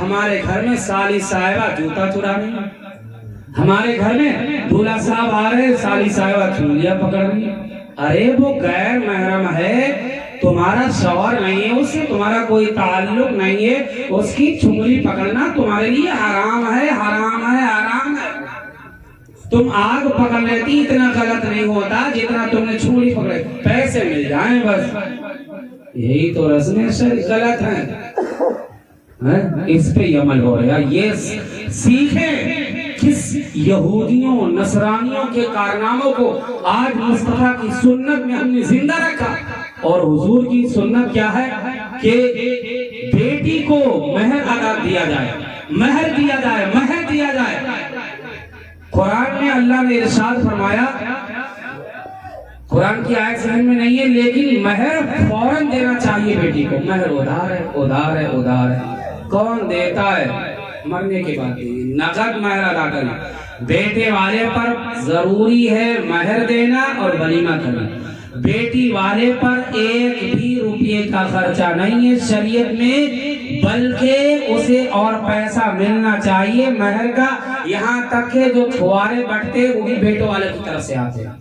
ہمارے گھر میں سالی صاحبہ جوتا چرانے، ہمارے گھر میں دولہا صاحب آ رہے سالی صاحبہ چوڑیاں پکڑنی۔ ارے وہ غیر محرم ہے، تمہارا شوہر نہیں ہے، اس سے تمہارا کوئی تعلق نہیں ہے، اس کی چنگلی پکڑنا تمہارے لیے حرام ہے، حرام ہے، حرام ہے۔ تم آگ پکڑ لیتی اتنا غلط نہیں ہوتا جتنا تم نے چنگلی پکڑے، پیسے مل جائیں بس۔ یہی تو رسمیں غلط ہیں، اس پہ عمل ہو رہا ہے۔ یہ سیکھیں کس یہودیوں نصرانیوں کے کارناموں کو آج مصطفیٰ کی سنت میں ہم نے زندہ رکھا۔ اور حضور کی سنت کیا ہے کہ بیٹی کو مہر ادا دیا جائے، مہر دیا جائے، مہر دیا جائے۔ قرآن میں اللہ نے ارشاد فرمایا، قرآن کی آیت سمجھ میں نہیں ہے لیکن مہر فوراً دینا چاہیے بیٹی کو۔ مہر ادھار ہے، ادھار ہے، ادھار ہے۔ کون دیتا ہے؟ مرنے کے بعد نقد مہر ادا کرنا۔ بیٹے والے پر ضروری ہے مہر دینا اور ولیمہ کرنا۔ بیٹی والے پر ایک بھی روپے کا خرچہ نہیں ہے شریعت میں، بلکہ اسے اور پیسہ ملنا چاہیے مہر کا۔ یہاں تک کہ جو چھوارے بٹتے وہ بھی بیٹوں والے کی طرف سے آتے ہیں۔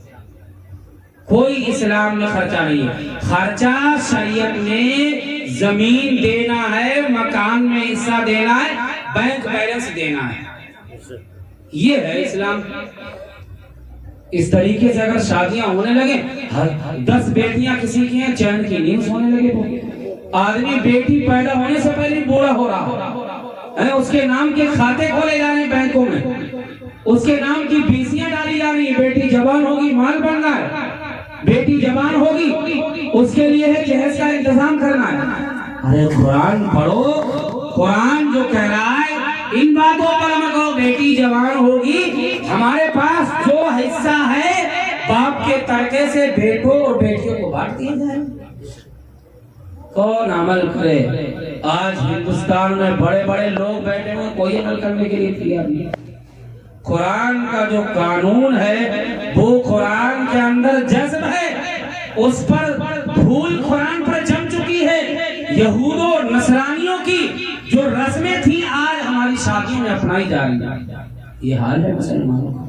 کوئی اسلام میں خرچہ نہیں ہے۔ خرچہ شریعت میں زمین دینا ہے، مکان میں حصہ دینا ہے، بینک بیلنس دینا ہے، یہ ہے اسلام۔ اس طریقے سے اگر شادیاں ہونے لگے، 10 بیٹیاں کسی کی ہیں، چین کی نیند سونے لگے تو آدمی بیٹی پیدا ہونے سے پہلے بوڑھا ہو رہا ہے، اس کے نام کے کھاتے کھولے جا رہے ہیں بینکوں میں، اس کے نام کی بیسیاں ڈالی جا رہی ہیں۔ بیٹی جوان ہوگی مال بننا ہے، بیٹی جوان ہوگی اس کے لیے ہے جہیز کا انتظام کرنا ہے۔ ارے قرآن پڑھو، قرآن جو کہہ رہا ہے ان باتوں پر ہمیں کہو بیٹی جوان ہوگی، ہمارے پاس جو حصہ ہے باپ کے ترکے سے بیٹوں اور بیٹیوں کو بانٹ دیا جائے۔ کون عمل کرے؟ آج ہندوستان میں بڑے بڑے لوگ بیٹھے ہوئے، کوئی عمل کرنے کے لیے تیار نہیں۔ قرآن کا جو قانون ہے وہ قرآن کے اندر جذب ہے، اس پر دھول قرآن پر جم چکی ہے۔ یہود و نصرانیوں کی جو رسمیں تھیں آج ہماری شادیوں میں اپنائی جا رہی ہیں۔ یہ حال ہے مسلمانوں کا،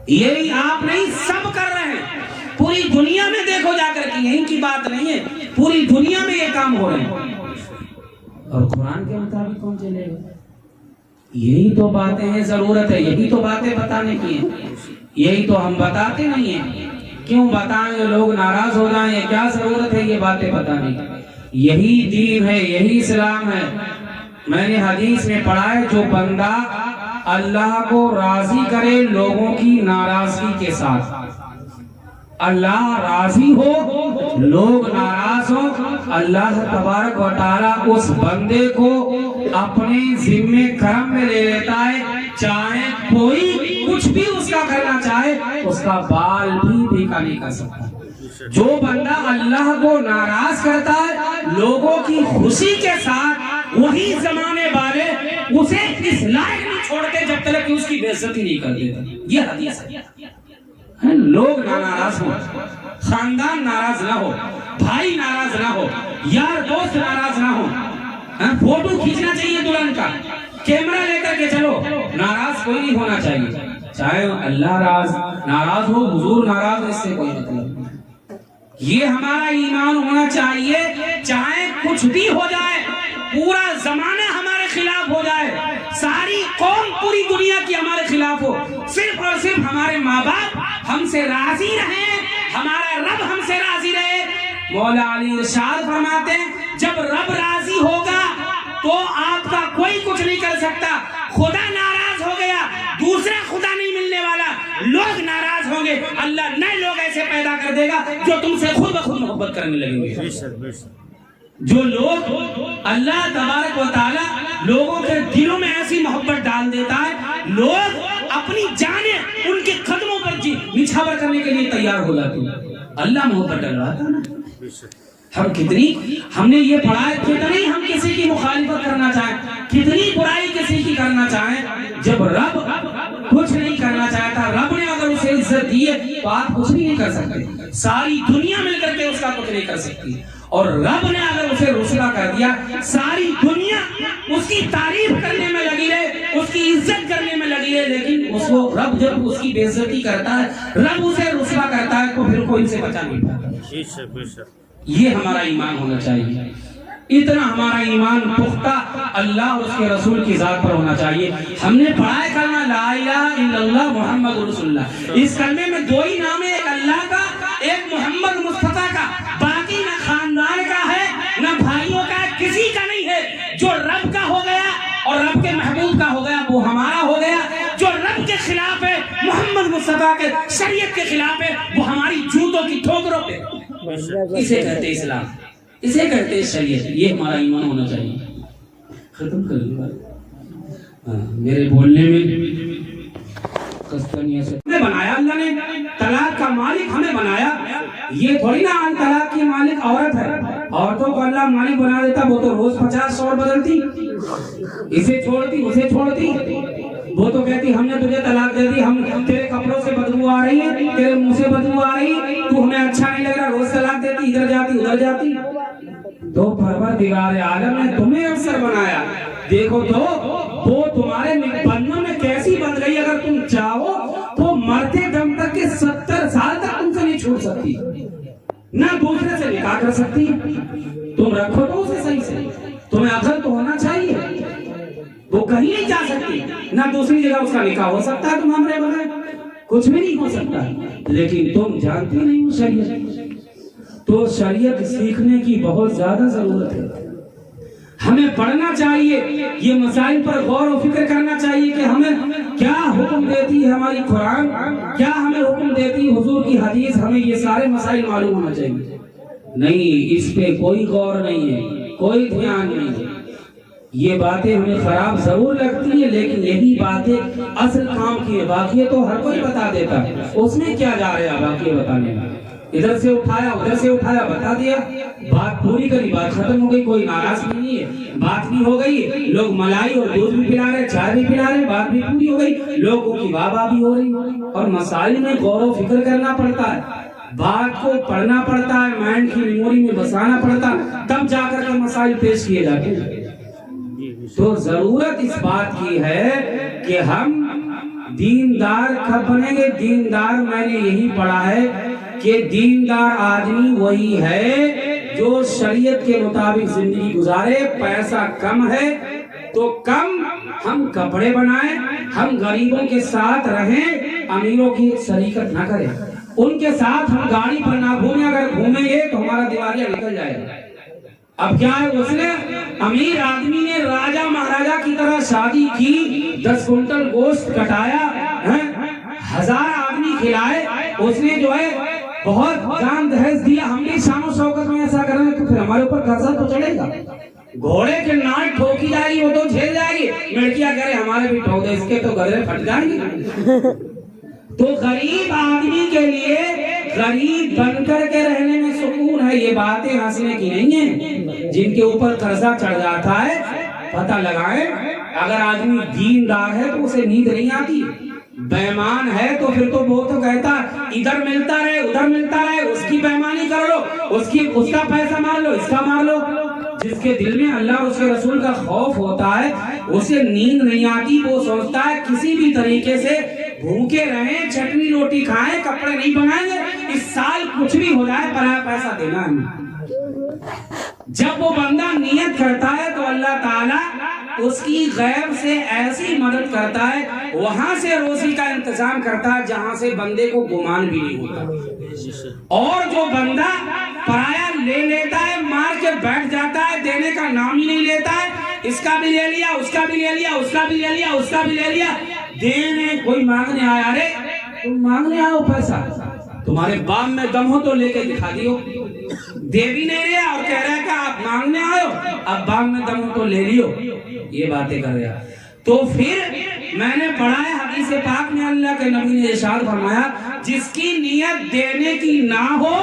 یہی آپ نہیں سب کر رہے ہیں۔ پوری دنیا میں دیکھو جا کر کے، یہیں کی بات نہیں ہے، پوری دنیا میں یہ کام ہو رہے ہیں۔ اور قرآن کے مطابق کون چلے گا؟ یہی تو باتیں ہیں، ضرورت ہے یہی تو باتیں بتانے کی ہیں، یہی تو ہم بتاتے نہیں ہیں۔ کیوں بتائیں گے؟ لوگ ناراض ہو جائیں، کیا ضرورت ہے یہ باتیں بتانے کی؟ یہی دین ہے، یہی اسلام ہے۔ میں نے حدیث میں پڑھا ہے جو بندہ اللہ کو راضی کرے لوگوں کی ناراضگی کے ساتھ، اللہ راضی ہو لوگ ناراض ہو، اللہ تبارک و تعالیٰ اس بندے کو اپنے ذمے کرم میں لے لیتا ہے، چاہے کوئی کچھ بھی اس کا کرنا چاہے اس کا بال بھی بھیکا نہیں کر سکتا۔ جو بندہ اللہ کو ناراض کرتا ہے لوگوں کی خوشی کے ساتھ، وہی زمانے والے اسے اس لائق نہیں چھوڑتے جب تک کہ اس کی بے عزتی نہیں کر دیتے۔ یہ حدیث ہے۔ لوگ ناراض ہو، خاندان ناراض نہ ہو، بھائی ناراض نہ ہو، یار دوست ناراض نہ ہو، فوٹو کھینچنا چاہیے دلہن کا، کیمرہ لے کر کے چلو، ناراض کوئی نہیں ہونا چاہیے۔ چاہے اللہ ناراض ہو، حضور ناراض ہو، اس سے کوئی مطلب نہیں۔ یہ ہمارا ایمان ہونا چاہیے، چاہے کچھ بھی ہو جائے، پورا زمانہ ہمارے خلاف ہو جائے، ساری قوم پوری دنیا کی ہمارے خلاف ہو، صرف اور صرف ہمارے ماں باپ ہم سے راضی رہیں، ہمارا رب ہم سے راضی رہے۔ مولا علی ارشاد فرماتے ہیں جب رب راضی ہوگا تو آپ کا کوئی کچھ نہیں کر سکتا۔ خدا ناراض ہو گیا، دوسرا خدا نہیں ملنے والا، لوگ ناراض ہوں گے، اللہ نئے لوگ ایسے پیدا کر دے گا جو تم سے خود بخود محبت کرنے لگیں گے۔ جو لوگ اللہ تبارک و تعالیٰ لوگوں کے دلوں میں ایسی محبت ڈال دیتا ہے، لوگ اپنی جانیں ان کے قدموں پر نچھاور کرنے کے لیے تیار ہو جاتے ہیں۔ اللہ محبت ڈال رہا تھا نا۔ ہم نے یہ پڑھا ہے کتنی ہم کسی کی مخالفت کرنا چاہیں، کتنی برائی کسی کی کرنا چاہیں، جب رب کچھ نہیں کرنا چاہتا، رب نے اگر اسے عزت دی ہے تو آپ کچھ نہیں کر سکتے، ساری دنیا مل کر کے اس کا کچھ نہیں کر سکتی۔ اور رب نے اگر اسے رسوا کر دیا، ساری دنیا اس کی تعریف کرنے میں لگی رہے، اس کی عزت کرنے میں لگی رہے، لیکن اس کو رب جب اس کی بے عزتی کرتا ہے، رب اسے رسوا کرتا ہے، تو پھر کوئی اسے بچا نہیں پاتا۔ یہ ہمارا ایمان ہونا چاہیے، اتنا ہمارا ایمان پختہ اللہ اور اس کے رسول کی ذات پر ہونا چاہیے۔ ہم نے پڑھا ہے کلمہ لا الہ الا اللہ محمد رسول اللہ، اس کلمے میں دو ہی نام ہے، ایک اللہ کا، ایک محمد مصطفیٰ کا، باقی نہ خاندان کا ہے نہ بھائیوں کا ہے، کسی کا نہیں ہے۔ جو رب کا ہو گیا اور رب کے محبوب کا ہو گیا وہ ہمارا ہو گیا، جو رب کے خلاف ہے، محمد مصطفیٰ کے شریعت کے خلاف ہے، وہ ہماری جوتوں کی ٹھوکروں پہ۔ اسے کہتے اسلام، اسے کہتے شریعت۔ یہ ہمارا ایمان ہونا چاہیے۔ ختم کر لیا میرے بولنے میں ہمیں بنایا اللہ نے، طلاق کا مالک ہمیں بنایا۔ یہ تھوڑی نا طلاق کی مالک عورت ہے، عورتوں کو اللہ مالک بنا دیتا، وہ تو روز 50 شوہر بدلتی، اسے چھوڑتی اسے چھوڑتی، وہ تو کہتی ہم نے تجھے طلاق دے دی، ہم تیرے کپڑوں سے بدبو آ رہی ہے، تیرے منہ سے بدبو آ رہی ہے، تو ہمیں اچھا نہیں لگ رہا، روز طلاق دیتی، ادھر جاتی ادھر جاتی۔ تو پروردگار عالم نے تمہیں افسر بنایا، دیکھو تو وہ تمہارے بندوں میں کیسی بن گئی، اگر تم چاہو تو مرتے دم تک کے 70 سال تک تم سے نہیں چھوٹ سکتی، نہ دوسرے سے نکاح کر سکتی۔ تم رکھو تو اسے صحیح سے، تمہیں عقل تو ہونا چاہیے، وہ کہیں نہیں جا سکتی، نہ دوسری جگہ اس کا نکاح ہو سکتا ہے تمہارے بغیر، کچھ بھی نہیں ہو سکتا۔ لیکن تم جانتے نہیں ہو شریعت، تو شریعت سیکھنے کی بہت زیادہ ضرورت ہے۔ ہمیں پڑھنا چاہیے، یہ مسائل پر غور و فکر کرنا چاہیے کہ ہمیں کیا حکم دیتی ہے ہماری قرآن، کیا ہمیں حکم دیتی ہے حضور کی حدیث، ہمیں یہ سارے مسائل معلوم ہونا چاہیے۔ نہیں، اس پہ کوئی غور نہیں ہے، کوئی دھیان نہیں ہے۔ یہ باتیں ہمیں خراب ضرور لگتی ہیں، لیکن یہی باتیں اصل کام کی ہے۔ باقی تو ہر کوئی بتا دیتا ہے، اس میں کیا جا رہا ہے باقی بتانے میں، ادھر سے اٹھایا ادھر سے اٹھایا بتا دیا، بات پوری کری، بات ختم ہو گئی، کوئی ناراض نہیں ہے، بات بھی ہو گئی، لوگ ملائی اور دودھ بھی پلا رہے، چائے بھی پلا رہے، بات بھی پوری ہو گئی، لوگوں کی واہ واہ بھی ہو رہی۔ اور مسائل میں غور و فکر کرنا پڑتا ہے، بات کو پڑھنا پڑتا ہے، مائنڈ کی میموری میں بسانا پڑتا ہے، تب جا کر کے مسائل پیش کیے جاتے ہیں۔ تو ضرورت اس بات کی ہے کہ ہم دیندار کب بنیں گے؟ دیندار میں نے یہی پڑھا ہے کہ دیندار آدمی وہی ہے جو شریعت کے مطابق زندگی گزارے۔ پیسہ کم ہے تو کم ہم کپڑے بنائیں، ہم غریبوں کے ساتھ رہیں، امیروں کی شریکت نہ کریں، ان کے ساتھ ہم گاڑی پر نہ گھومیں، اگر گھومیں گے تو ہمارا دیوالیہ نکل جائے گا۔ اب کیا ہے، اس نے امیر آدمی نے راجہ مہاراجہ کی طرح شادی کی، 10 کنٹل گوشت کٹایا، 1000 آدمی کھلائے، اس نے جو ہے بہت جان دہیز دیا، ہم نے شان و شوکت میں ایسا کریں تو پھر ہمارے اوپر قرضہ تو چڑھے گا، گھوڑے کے ناک ٹھوکی جائے گی وہ تو جھیل جائے گی، لڑکیاں کہہ رہے ہمارے بھی ٹھوک دے، اس کے تو گدرے پھٹ جائیں گے۔ تو غریب آدمی کے لیے غریب بن کر کے رہنے میں سکون ہے، یہ باتیں ہنسنے کی نہیں ہیں۔ جن کے اوپر قرضہ چڑھ جاتا ہے پتہ لگائیں، اگر آدمی دیندار ہے تو اسے نیند نہیں آتی، بےمان ہے تو پھر تو وہ تو کہتا ادھر ملتا رہے ادھر ملتا رہے، اس کی بےمانی کر لو، اس کا پیسہ مار لو، اس کا مار لو۔ جس کے دل میں اللہ اور اس کے رسول کا خوف ہوتا ہے اسے نیند نہیں آتی، وہ سوچتا ہے کسی بھی طریقے سے بھوکے رہیں، چٹنی روٹی کھائیں، کپڑے نہیں بنائیں گے، اس سال کچھ بھی ہو جائے پرایا پیسہ دینا ہے۔ جب وہ بندہ نیت کرتا ہے تو اللہ تعالیٰ اس کی غیب سے ایسی مدد کرتا ہے، وہاں سے روزی کا انتظام کرتا ہے جہاں سے بندے کو گمان بھی نہیں ہوتا۔ اور جو بندہ پرایا لے لیتا ہے، مار کے بیٹھ جاتا ہے، دینے کا نام ہی نہیں لیتا ہے، اس کا بھی لے لیا، اس کا بھی لے لیا، اس کا بھی لے لیا، اس کا بھی لے لیا، دینے کوئی مانگنے آیا، ارے تم مانگنے آؤ پیسہ، تمہارے باپ میں دم ہو تو لے کے دکھا دیو، دے بھی نہیں رہا اور کہہ رہا ہے کہ آپ مانگنے آئے ہو، اب باپ میں دم ہو تو لے لیو، یہ باتیں کر رہا۔ تو پھر میں نے پڑھا ہے حدیث پاک میں اللہ کے نبی نے ارشاد فرمایا، جس کی نیت دینے کی نہ ہو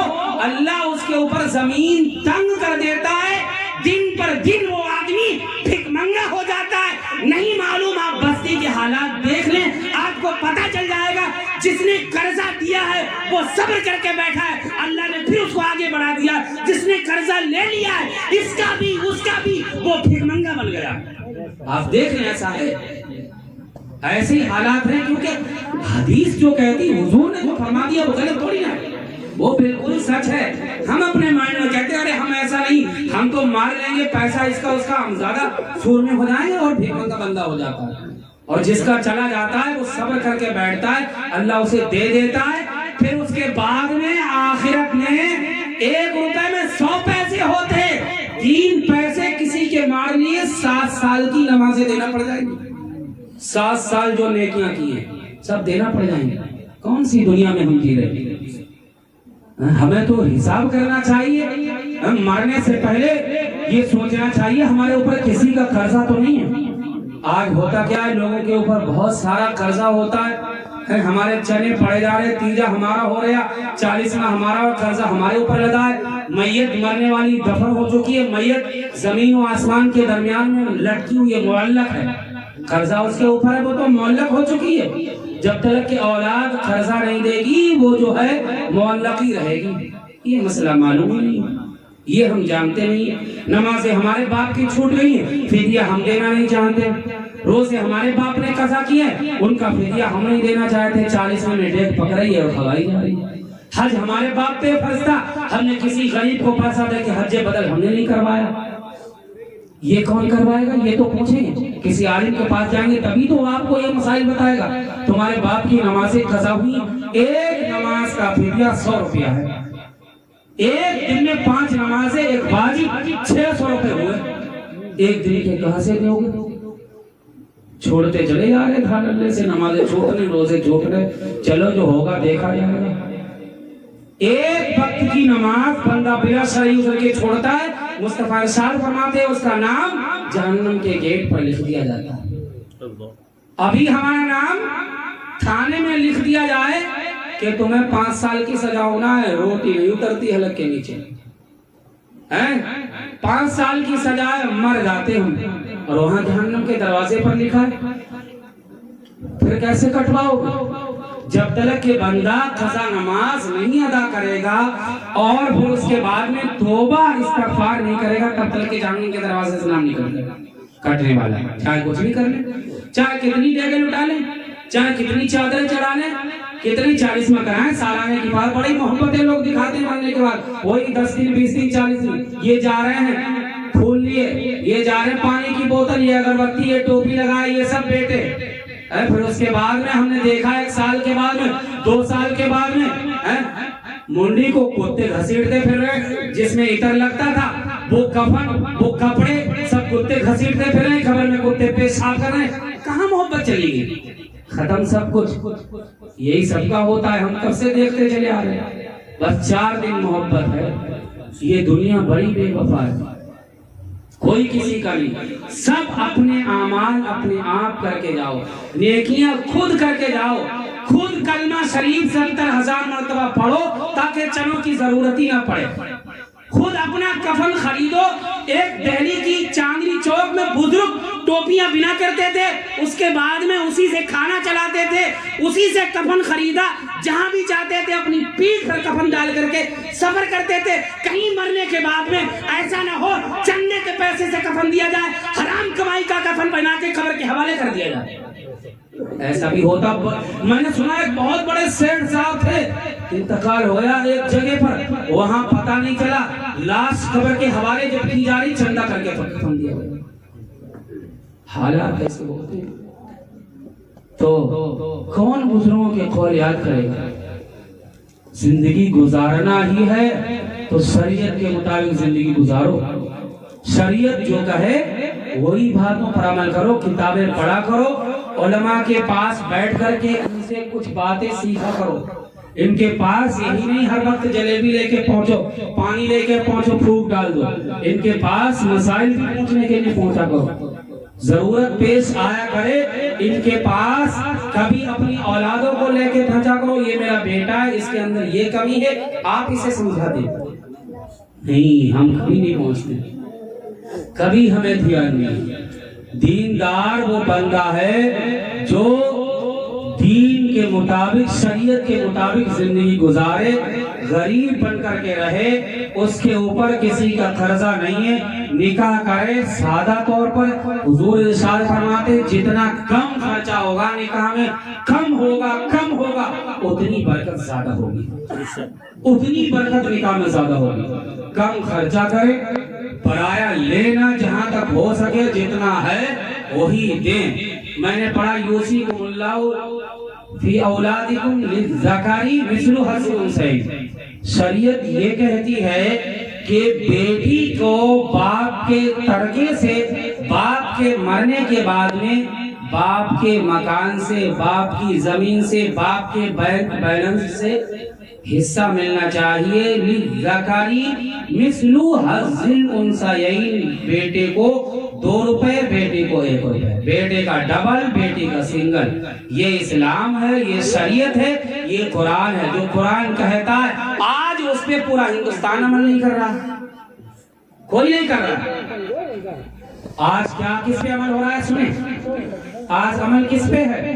اللہ اس کے اوپر زمین تنگ کر دیتا ہے، دن پر دن وہ آدمی بھک منگا ہو جاتا ہے۔ نہیں معلوم، آپ بستی کے حالات دیکھ لیں، آپ کو پتہ چل جائے گا، جس نے قرضہ دیا ہے وہ صبر کر کے بیٹھا ہے، اللہ نے پھر اس کو آگے بڑھا دیا، جس نے قرضہ لے لیا ہے اس کا بھی اس کا بھی وہ بھیک منگا بن گیا. آپ دیکھ رہے ہیں ایسا ہے, ایسے ہی حالات ہیں, کیونکہ حدیث جو کہتی حضور نے جو فرما دیا وہ غلط تھوڑی نہ, وہ بالکل سچ ہے. ہم اپنے مائنڈ میں کہتے ہیں ارے ہم ایسا نہیں, ہم تو مار لیں گے پیسہ اس کا اس کا, ہم زیادہ سور میں ہو جائیں گے اور بھیک منگا بندہ ہو جاتا ہے. اور جس کا چلا جاتا ہے وہ صبر کر کے بیٹھتا ہے, اللہ اسے دے دیتا ہے. پھر اس کے بعد میں آخرت میں 1 روپے میں 100 پیسے ہوتے, 3 پیسے کسی کے مار لیے 7 سال کی نمازیں دینا پڑ جائیں گی. 7 سال جو نیکیاں کی ہیں سب دینا پڑ جائیں گے. کون سی دنیا میں ہم جی رہے ہیں؟ ہمیں تو حساب کرنا چاہیے, مرنے سے پہلے یہ سوچنا چاہیے ہمارے اوپر کسی کا قرضہ تو نہیں ہے. آج ہوتا کیا ہے, لوگوں کے اوپر بہت سارا قرضہ ہوتا ہے. ہمارے چنے پڑے جا رہے, تیجا ہمارا ہو رہا, 40واں ہمارا, اور قرضہ ہمارے اوپر لگا ہے. میت مرنے والی دفن ہو چکی ہے, میت زمین و آسمان کے درمیان میں لٹکی ہوئی ہے, معلق ہے, قرضہ اس کے اوپر ہے, وہ تو معلق ہو چکی ہے. جب تک کہ اولاد قرضہ نہیں دے گی وہ جو ہے معلق ہی رہے گی. یہ مسئلہ معلوم ہی نہیں, یہ ہم جانتے نہیں. نمازیں ہمارے باپ کی چھوٹ گئی ہیں, فدیہ ہم دینا نہیں چاہتے. روزے ہمارے باپ نے قضا کیے ہیں, ان کا فدیہ ہم نہیں دینا چاہتے. 40 میں ڈیٹ پکڑی ہے اور کھوائی جا رہی ہے. حج ہمارے باپ پہ فرض تھا, ہم نے کسی غریب کو پیسہ دے کے حج بدل ہم نے نہیں کروایا. یہ کون کروائے گا؟ یہ تو پوچھیں گے, کسی عالم کے پاس جائیں گے تبھی تو آپ کو یہ مسائل بتائے گا. تمہارے باپ کی نمازیں قضا ہوئی, ایک نماز کا فدیہ 100 روپیہ ہے. ایک دن میں 5 نمازیں, ایک واجب 600 روپے ہوئے. ایک دن کے کہاں سے دو گے؟ چھوڑتے چلے جا رہے دھان اللہ سے, نمازیں چھوڑنے, روزے چھوڑنے, چلو جو ہوگا دیکھا جائے گا. ایک وقت کی نماز بندہ بلا شرعی عذر کے چھوڑتا ہے, مصطفیٰ ارشاد فرماتے ہیں اس کا نام جہنم کے گیٹ پر لکھ دیا جاتا ہے. ابھی ہمارا نام تھانے میں لکھ دیا جائے کہ تمہیں 5 سال کی سزا ہونا ہے, روٹی نہیں اترتی حلق کے نیچے, 5 سال کی سزا ہے, مر جاتے ہم, اور وہاں جہنم کے دروازے پر لکھا ہے. پھر کیسے کٹواؤ گے؟ جب تک کہ بندہ قضا نماز نہیں ادا کرے گا اور پھر اس کے بعد میں توبہ استغفار نہیں کرے گا, تب تک کہ جہنم کے دروازے سے نام نکل جائے گا. کٹنے والا ہے, چاہے کچھ بھی کر لیں, چاہے کتنی ڈیگیں لٹا لیں, چاہے کتنی چادریں چڑھا لیں, کتنی 40 میں کرائیں, سالانے کی بات بڑی محبتیں لوگ دکھاتے ہیں مرنے کے بعد. وہی 10 دن 20 دن 40 دن یہ جا رہے ہیں پھول لیے, یہ جا رہے ہیں پانی کی بوتل, یہ اگربتی, یہ ٹوپی لگائے, یہ سب بیٹے. پھر اس کے بعد میں ہم نے دیکھا 1 سال کے بعد میں, 2 سال کے بعد میں منڈی کو کتے گھسیٹتے پھر رہے, جس میں عطر لگتا تھا وہ کفن وہ کپڑے سب کتے گھسیٹتے پھر رہے, خبر میں کتے پیشاب کر رہے ہیں. کہاں محبت چلی گئی؟ ختم سب کچھ. یہی سب کا ہوتا ہے, ہم کب سے دیکھتے چلے آ رہے ہیں. بس 4 دن محبت ہے. یہ دنیا بڑی بے وفا ہے, کوئی کسی کا نہیں. سب اپنے اعمال اپنے آپ کر کے جاؤ, نیکیاں خود کر کے جاؤ. خود کلمہ شریف 70,000 مرتبہ پڑھو تاکہ چنوں کی ضرورت ہی نہ پڑے. خود اپنا کفن خریدو. ایک دہلی کی چاندنی چوک میں بزرگ ٹوپیاں بنا کرتے تھے, اس کے بعد میں اسی سے کھانا چلاتے تھے, اسی سے کفن خریدا, جہاں بھی جاتے تھے اپنی پیٹھ پر کفن ڈال کر کے سفر کرتے تھے. کہیں مرنے کے بعد میں ایسا نہ ہو چندے کے پیسے سے کفن دیا جائے, حرام کمائی کا کفن پہنا کے قبر کے حوالے کر دیا جائے. ایسا بھی ہوتا. میں نے سنا ایک بہت بڑے سیٹ صاحب تھے, انتقال ہو گیا ایک جگہ پر, وہاں پتہ نہیں چلا, لاش قبر کے حوالے جب کی جا رہی چندہ کر کے کفن دیا گیا. حالات ایسے ہوتے ہیں. تو کون بزرگوں کے قول یاد کرے گا؟ زندگی گزارنا ہی ہے تو شریعت کے مطابق زندگی گزارو. شریعت جو کہے وہی باتوں پر عمل کرو, کتابیں پڑھا کرو, علماء کے پاس بیٹھ کر کے ان سے کچھ باتیں سیکھا کرو. ان کے پاس یہی نہیں ہر وقت جلیبی لے کے پہنچو, پانی لے کے پہنچو, پھوک ڈال دو. ان کے پاس مسائل بھی پوچھنے کے لیے پہنچا کرو. ضرورت پیش آیا کرے ان کے پاس, کبھی اپنی اولادوں کو لے کے پہنچا کرو, یہ میرا بیٹا ہے, اس کے اندر یہ کمی ہے, آپ اسے سمجھا دیں. نہیں, ہم کبھی نہیں پہنچتے, کبھی ہمیں دھیان نہیں. دیندار وہ بندہ ہے جو دین کے مطابق شریعت کے مطابق زندگی گزارے، غریب بن کر کے رہے، اس کے اوپر کسی کا قرضہ نہیں ہے، نکاح کرے سادہ طور پر۔ حضور ارشاد فرماتے جتنا کم خرچہ ہوگا نکاح میں، کم ہوگا اتنی برکت زیادہ ہوگی، اتنی برکت نکاح میں زیادہ ہوگی۔ کم خرچہ کرے، پرایا لینا جہاں تک ہو سکے جتنا ہے وہی دیں۔ میں نے پڑھا یوصیکم اللہ فی اولادکم للذکر مثل حظ الانثیین، شریعت یہ کہتی ہے کہ بیٹی کو باپ کے ترکے سے، باپ کے مرنے کے بعد میں باپ کے مکان سے، باپ کی زمین سے، باپ کے بینک بیلنس سے حصہ ملنا چاہیے۔ للذکر مثل حظ الانثیین، بیٹے کو 2 روپے، بیٹی کو 1 روپے، بیٹے کا ڈبل، بیٹی کا سنگل۔ یہ اسلام ہے، یہ شریعت ہے، یہ قرآن ہے۔ جو قرآن کہتا ہے آج اس پہ پورا ہندوستان عمل نہیں کر رہا، کوئی نہیں کر رہا۔ آج کیا کس پہ عمل ہو رہا ہے؟ سنیں، آج عمل کس پہ ہے؟